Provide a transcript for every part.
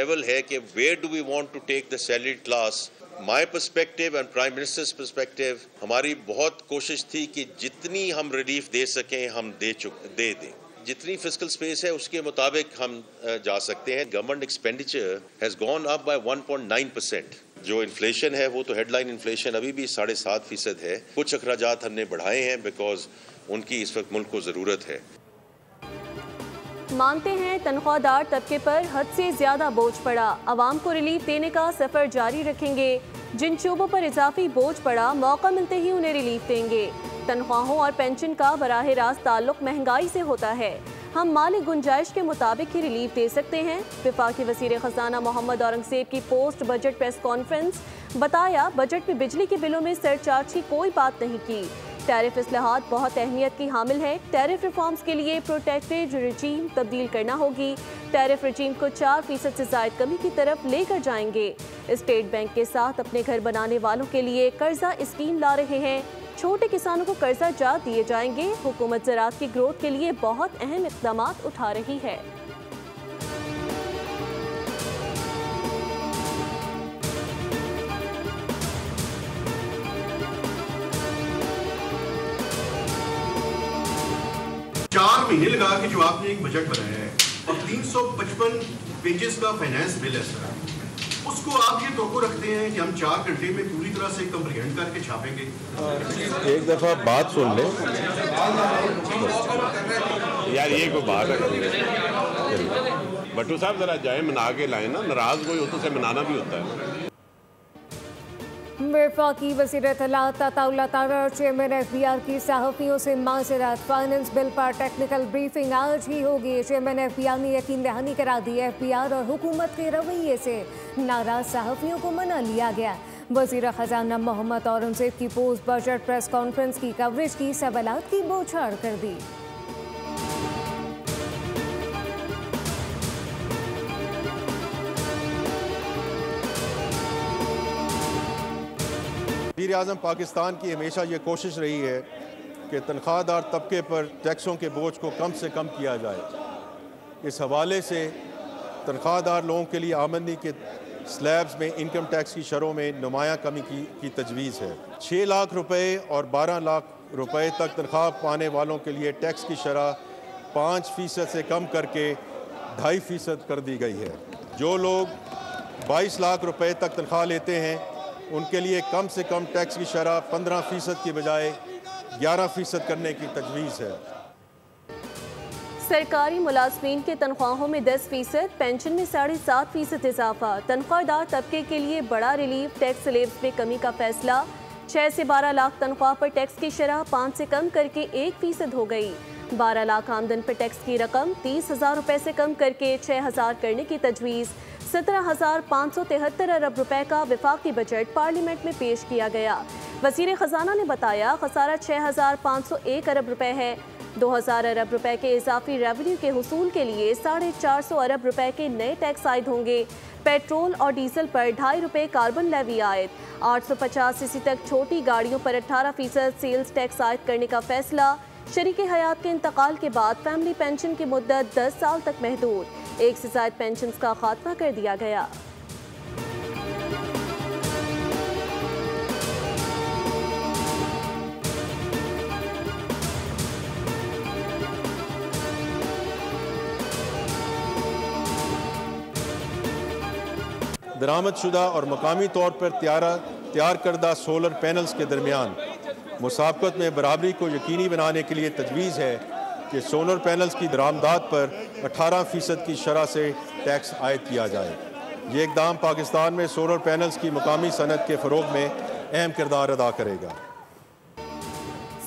Level है कि where do we want to take the salaried class. My perspective and prime minister's perspective, हमारी बहुत कोशिश थी कि जितनी हम रिलीफ दे सकें हम दे दें। जितनी फिस्कल स्पेस है उसके मुताबिक हम जा सकते हैं। Government expenditure has gone up by 1.9%। जो इन्फ्लेशन है वो तो हेडलाइन इन्फ्लेशन अभी भी 7.5% है। कुछ अखराजात हमने बढ़ाए हैं बिकॉज उनकी इस वक्त मुल्क को ज़रूरत है। मानते हैं तनख्वाहदार तबके पर हद से ज्यादा बोझ पड़ा, आवाम को रिलीफ देने का सफर जारी रखेंगे। जिन शोबों पर इजाफी बोझ पड़ा मौका मिलते ही उन्हें रिलीफ देंगे। तनख्वाहों और पेंशन का बराह रास्त ताल्लुक महंगाई से होता है, हम माली गुंजाइश के मुताबिक ही रिलीफ दे सकते हैं। वफाकी वज़ीर ख़ज़ाना मोहम्मद औरंगज़ेब की पोस्ट बजट प्रेस कॉन्फ्रेंस। बताया, बजट में बिजली के बिलों में सरचार्ज की कोई बात नहीं की। टैरिफ इस्लाहात बहुत अहमियत की हामिल है। टैरिफ रिफॉर्म्स के लिए प्रोटेक्टेड रजीम तब्दील करना होगी। टैरिफ रजीम को 4% से ज़ायद कमी की तरफ लेकर जाएंगे। स्टेट बैंक के साथ अपने घर बनाने वालों के लिए कर्जा स्कीम ला रहे हैं। छोटे किसानों को कर्जा जात दिए जाएंगे। हुकूमत ज़राअत की ग्रोथ के लिए बहुत अहम इक़दाम उठा रही है। चार महीने लगा के जो आपने एक बजट बनाया है और 355 पेजेस का फाइनेंस बिल है सर, उसको आप ये तोक़ो रखते हैं कि हम 4 घंटे में पूरी तरह से कंप्रीहेंड करके छापेंगे? एक दफ़ा बात सुन ले यार, ये कोई बात है। भट्टू साहब जरा जाए मना के लाए ना, नाराज कोई हो तो उसे मनाना भी होता है। वफाकी वज़ीर इत्तलाआत अताउल्लाह तारर चेयरमैन FBR की सहाफ़ियों से माज़रत। फाइनेंस बिल पर टेक्निकल ब्रीफिंग आज ही होगी। चेयरमैन FBR ने यकीन दहानी करा दी। FBR और हुकूमत के रवैये से नाराज सहाफ़ियों को मना लिया गया। वज़ीर ख़ज़ाना मोहम्मद औरंगज़ेब की पोस्ट बजट प्रेस कॉन्फ्रेंस की कवरेज की सवालात की बौछार कर दी। वज़ीर आज़म पाकिस्तान की हमेशा ये कोशिश रही है कि तनख्वाहदार तबके पर टैक्सों के बोझ को कम से कम किया जाए। इस हवाले से तनख्वाहदार लोगों के लिए आमदनी के स्लैब्स में इनकम टैक्स की शरों में नुमायाँ कमी की तजवीज़ है। 6 लाख रुपए और 12 लाख रुपए तक तनख्वाह पाने वालों के लिए टैक्स की शरह 5% से कम करके 2.5% कर दी गई है। जो लोग 22 लाख रुपए तक तनख्वाह लेते हैं उनके लिए कम से कम टैक्स की शरह 15% की बजाय 11% करने की तजवीज़ है। सरकारी मुलाजमीन के तनख्वाहों में 10%, पेंशन में 7.5% इजाफा। तनख्वाहदार तबके के लिए बड़ा रिलीफ। टैक्स स्लैब्स में कमी का फैसला। 6 से 12 लाख तनख्वाह पर टैक्स की शरह 5 से कम करके 1% हो गई। 12 लाख आमदन पर टैक्स की रकम 30,000 रुपए से कम करके 6,000 करने की तजवीज़। 17,573 अरब रुपए का वफाकी बजट पार्लियामेंट में पेश किया गया। वज़ीर ख़ज़ाना ने बताया, खसारा 6,501 अरब रुपए है। 2,000 अरब रुपए के इजाफी रेवेन्यू के हुसूल के लिए 450 अरब रुपए के नए टैक्स आयद होंगे। पेट्रोल और डीजल पर 2.5 रुपए कार्बन लेवी आयद। 850 सीसी तक छोटी गाड़ियों पर 18% सेल्स टैक्स आयद करने का फैसला। शरीके हयात के इंतकाल के बाद फैमिली पेंशन की मुद्दत 10 साल तक महदूद। 1 से ज़ायद पेंशन का खात्मा कर दिया गया। दरामदशुदा और मकामी तौर पर तैयार करदा सोलर पैनल्स के दरमियान मुसाबकत में बराबरी को यकीनी बनाने के लिए तजवीज़ है कि सोलर पैनल्स की दरामदात पर 18% की शरह से टैक्स आयद किया जाए। ये इक़दाम पाकिस्तान में सोलर पैनल्स की मुकामी सनत के फ़रोग़ में अहम किरदार अदा करेगा।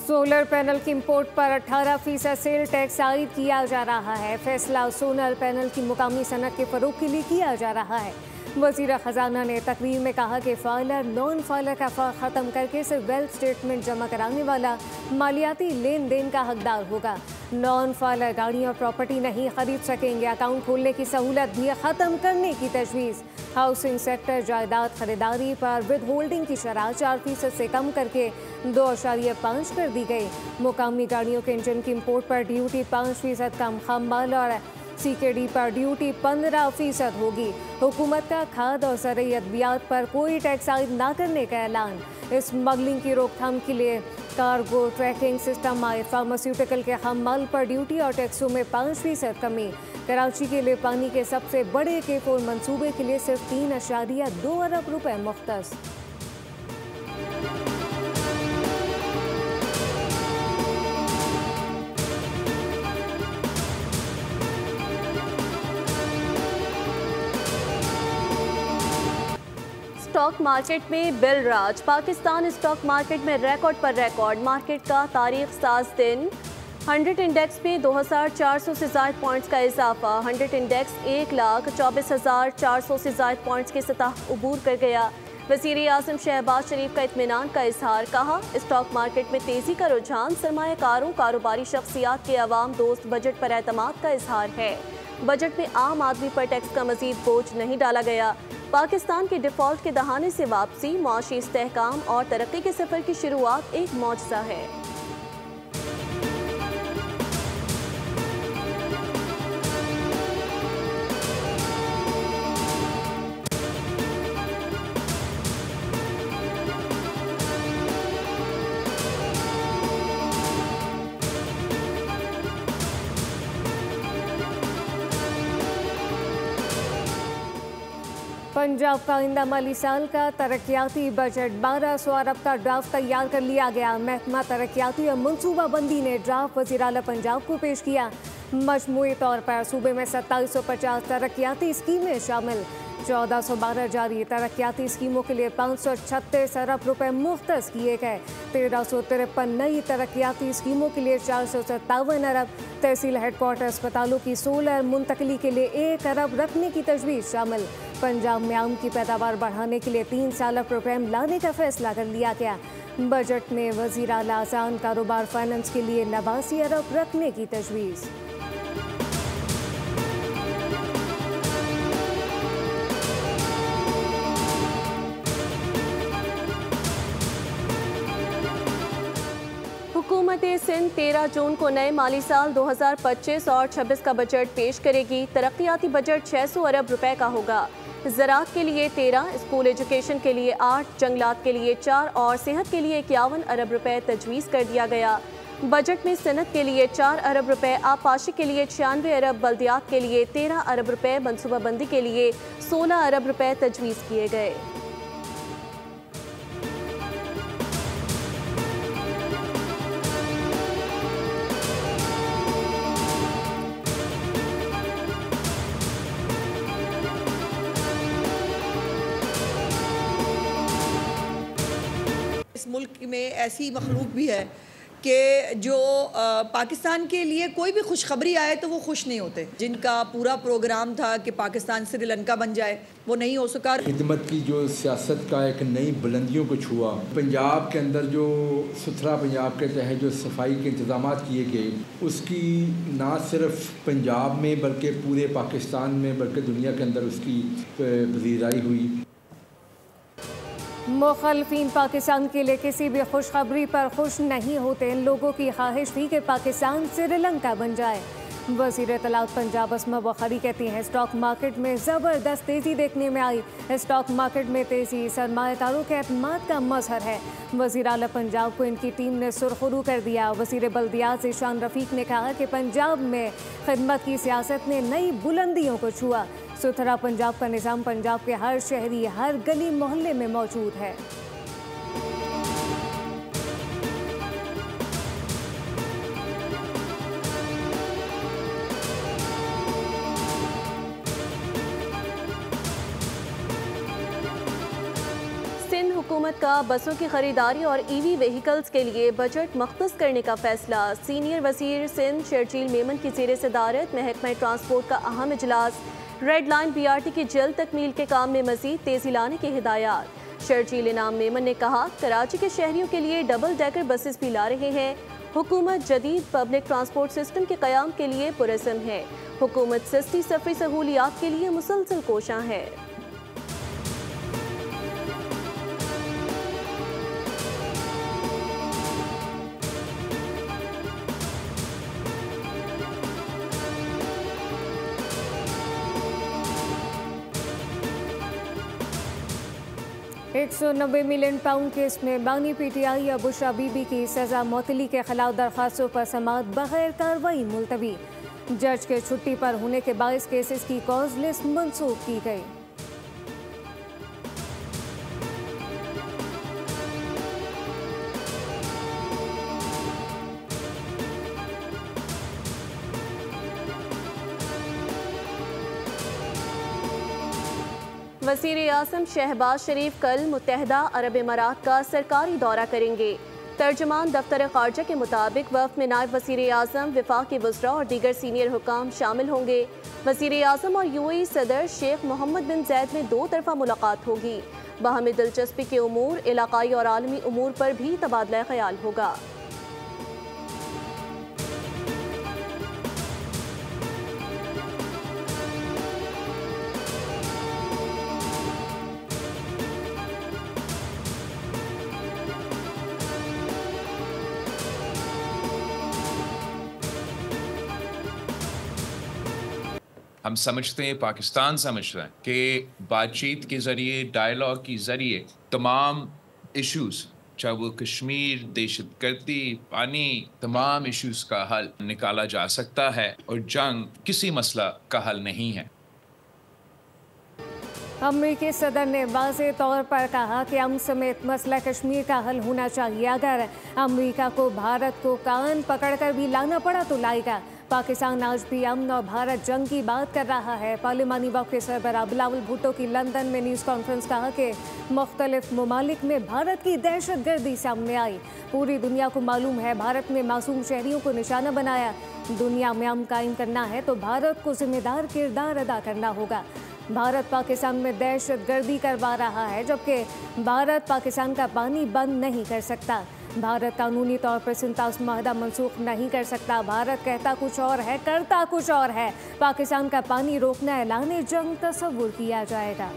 सोलर पैनल की इंपोर्ट पर 18% सेल टैक्स आयद किया जा रहा है। फैसला सोलर पैनल की मुकामी सनत के फ़रोग़ के लिए किया जा रहा है। वज़ीर ख़ज़ाना ने तकरीर में कहा कि फाइलर नॉन फाइलर का फ़र्क ख़त्म करके सिर्फ वेल्थ स्टेटमेंट जमा कराने वाला मालियाती लेन देन का हकदार होगा। नॉन फाइलर गाड़ी और प्रॉपर्टी नहीं खरीद सकेंगे। अकाउंट खोलने की सहूलत भी ख़त्म करने की तजवीज़। हाउसिंग सेक्टर जायदाद खरीदारी पर विद होल्डिंग की शरह 4% से कम करके 2.5 कर दी गई। मुकामी गाड़ियों के इंजन की इंपोर्ट पर ड्यूटी 5% कम। खम माल और CKD पर ड्यूटी 15% होगी। हुकूमत का खाद और ज़रूरी अद्वियात पर कोई टैक्स आयद न करने का ऐलान। स्मगलिंग की रोकथाम के लिए कार्गो ट्रैकिंग सिस्टम आए। फार्मास्यूटिकल के हमाल पर ड्यूटी और टैक्सों में 5% कमी। कराची के लिए पानी के सबसे बड़े K4 मंसूबे के लिए सिर्फ 3.2 अरब रुपए मुख्तस। स्टॉक मार्केट में बिल राज। पाकिस्तान स्टॉक मार्केट में रिकॉर्ड पर रिकॉर्ड। मार्केट का तारीख साज दिन। 100 इंडेक्स में 2400 से ज़ायद पॉइंट्स का इजाफा। 100 इंडेक्स 1,24,400 से ज़ायद पॉइंट्स की सतह उबूर कर गया। वज़ीर आज़म शहबाज शरीफ का इत्मीनान का इजहार। कहा, स्टॉक मार्केट में तेज़ी का रुझान सरमायाकारों, कारोबारी शख्सियात के अवाम दोस्त बजट पर एतमाद का इजहार है। बजट में आम आदमी पर टैक्स का मज़ीद बोझ नहीं डाला गया। पाकिस्तान के डिफ़ॉल्ट के दहाने से वापसी, मुआशी इस्तेहकाम और तरक्की के सफ़र की शुरुआत एक मौजज़ा है। पंजाब का आइंदा माली साल का तरक्याती बजट 1200 अरब का ड्राफ्ट तैयार कर लिया गया। महकमा तरक्याती और मनसूबाबंदी ने ड्राफ्ट वज़ीर आला पंजाब को पेश किया। मजमूई तौर पर सूबे में 2750 तरक्याती स्कीमें शामिल। 1412 जारी तरक्याती स्कीमों के लिए 536 अरब रुपए मुख्तस किए गए। 1353 नई तरक्याती स्कीमों के लिए 457 अरब। तहसील हेडक्वार्टर अस्पतालों की 16 मुंतकली के लिए 1 अरब रखने की तजवीज़ शामिल। पंजाब में आम की पैदावार बढ़ाने के लिए 3 साला प्रोग्राम लाने का फैसला कर लिया गया। बजट में वज़ीर आला आसान कारोबार फाइनेंस के लिए 89 अरब रखने की तजवीज़। हुकूमत सिंध 13 जून को नए माली साल 2025 और 26 का बजट पेश करेगी। तरक्याती बजट 600 अरब रुपए का होगा। ज़राअत के लिए 13, स्कूल एजुकेशन के लिए 8, जंगलात के लिए 4 और सेहत के लिए 51 अरब रुपए तजवीज़ कर दिया गया। बजट में सनत के लिए 4 अरब रुपए, आबपाशी के लिए 96 अरब, बल्दियात के लिए 13 अरब रुपए, मनसूबाबंदी के लिए 16 अरब रुपए तजवीज़ किए गए। मुल्क में ऐसी मखलूक भी है कि जो पाकिस्तान के लिए कोई भी खुशखबरी आए तो वो खुश नहीं होते। जिनका पूरा प्रोग्राम था कि पाकिस्तान श्रीलंका बन जाए, वो नहीं हो सका। खिदमत की जो सियासत का एक नई बुलंदियों को छुआ। पंजाब के अंदर जो सुथरा पंजाब के तहत जो सफाई के इंतजाम किए गए, उसकी ना सिर्फ पंजाब में बल्कि पूरे पाकिस्तान में बल्कि दुनिया के अंदर उसकी पजीराई हुई। मुखालफीन पाकिस्तान के लिए किसी भी खुशखबरी पर खुश नहीं होते। इन लोगों की ख्वाहिश थी कि पाकिस्तान श्रीलंका बन जाए। वज़ीर इत्तलात पंजाब अस्मा बुखारी कहती हैं, स्टॉक मार्केट में ज़बरदस्त तेज़ी देखने में आई। स्टॉक मार्केट में तेज़ी सरमायाकारों के एतमाद का मज़हर है। वज़ीर आला पंजाब को इनकी टीम ने सुरखरू कर दिया। वज़ीर बल्दियात ईशान रफ़ीक ने कहा कि पंजाब में खिदमत की सियासत ने नई बुलंदियों को छुआ। सुथरा पंजाब का निज़ाम पंजाब के हर शहरी, हर गली मोहल्ले में मौजूद है। सिंध हुकूमत का बसों की खरीदारी और ईवी व्हीकल्स के लिए बजट मख्तस करने का फैसला। सीनियर वज़ीर सिंध शर्जील मेमन की ज़ेर सदारत महकमा ट्रांसपोर्ट का अहम इजलास। रेड लाइन BRT की जल्द तकमील के काम में मज़ीद तेज़ी लाने की हिदायत। शर्जील इनाम मेमन ने कहा, कराची के शहरियों के लिए डबल डेकर बसेस भी ला रहे हैं। हुकूमत जदीद पब्लिक ट्रांसपोर्ट सिस्टम के क़याम के लिए पुरज़्म है। हुकूमत सस्ती सफ़री सहूलियात के लिए मुसलसल कोशां है। 190 मिलियन पाउंड केस में बानी PTI या बुशरा बीबी की सजा मौतली के खिलाफ दरखास्तों पर समाअत बगैर कार्रवाई मुलतवी। जज के छुट्टी पर होने के बायस केसेस की कॉज लिस्ट मंसूख की गई। वज़ीर आज़म शहबाज शरीफ कल मुत्तहदा अरब इमारात का सरकारी दौरा करेंगे। तर्जुमान दफ्तर ख़ारजा के मुताबिक वफ़द में नायब वज़ीर आज़म, वफ़ाक़ी वज़रा और दीगर सीनियर हुकाम शामिल होंगे। वज़ीर आज़म और UAE सदर शेख मोहम्मद बिन ज़ैद में 2 तरफ़ा मुलाकात होगी। बाहमी दिलचस्पी के उमूर, इलाक़ाई और आलमी उमूर पर भी तबादला ख्याल होगा। हम समझते हैं, पाकिस्तान समझता है कि बातचीत के ज़रिए, डायलॉग के ज़रिए तमाम इश्यूज़, चाहे वो कश्मीर, दहशतगर्दी, पानी, तमाम इश्यूज़ का हल निकाला जा सकता है और जंग किसी मसला का हल नहीं है। अमेरिकी सदर ने वाज़े तौर पर कहा कि अमन समेत मसला कश्मीर का हल होना चाहिए। अगर अमेरिका को भारत को कान पकड़कर भी लाना पड़ा तो लाएगा। पाकिस्तान आज भी अमन और भारत जंग की बात कर रहा है। पार्लिमानी वफ़द के सरबराह बिलावल भुट्टो की लंदन में न्यूज़ कॉन्फ्रेंस कहा कि मुख्तलिफ ममालिक में भारत की दहशतगर्दी सामने आई। पूरी दुनिया को मालूम है भारत ने मासूम शहरियों को निशाना बनाया। दुनिया में अमन कायम करना है तो भारत को जिम्मेदार किरदार अदा करना होगा। भारत पाकिस्तान में दहशतगर्दी करवा रहा है, जबकि भारत पाकिस्तान का पानी बंद नहीं कर सकता। भारत कानूनी तौर पर सिंतास माहदा मनसूख नहीं कर सकता। भारत कहता कुछ और है, करता कुछ और है। पाकिस्तान का पानी रोकना ऐलान जंग तस्वुर किया जाएगा।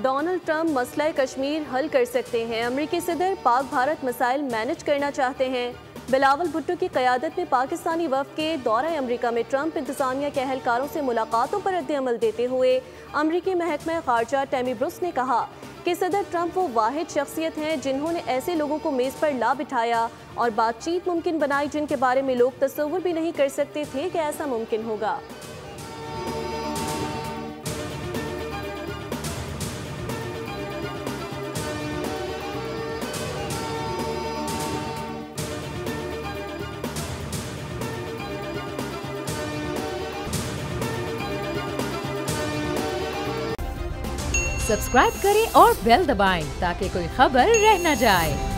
डोनाल्ड ट्रंप मसला कश्मीर हल कर सकते हैं। अमेरिकी सदर पाक भारत मसाइल मैनेज करना चाहते हैं। बिलावल भुट्टो की क़यादत में पाकिस्तानी वफ़द के दौरा अमरीका में ट्रंप इंतज़ामिया के अहलकारों से मुलाकातों पर रद्द-ए-अमल देते हुए अमरीकी महकमा ख़ारजा टैमी ब्रुस ने कहा कि सदर ट्रंप वो वाहिद शख्सियत हैं जिन्होंने ऐसे लोगों को मेज़ पर ला बिठाया और बातचीत मुमकिन बनाई जिनके बारे में लोग तस्वुर भी नहीं कर सकते थे कि ऐसा मुमकिन होगा। सब्सक्राइब करें और बेल दबाएं ताकि कोई खबर रह न जाए।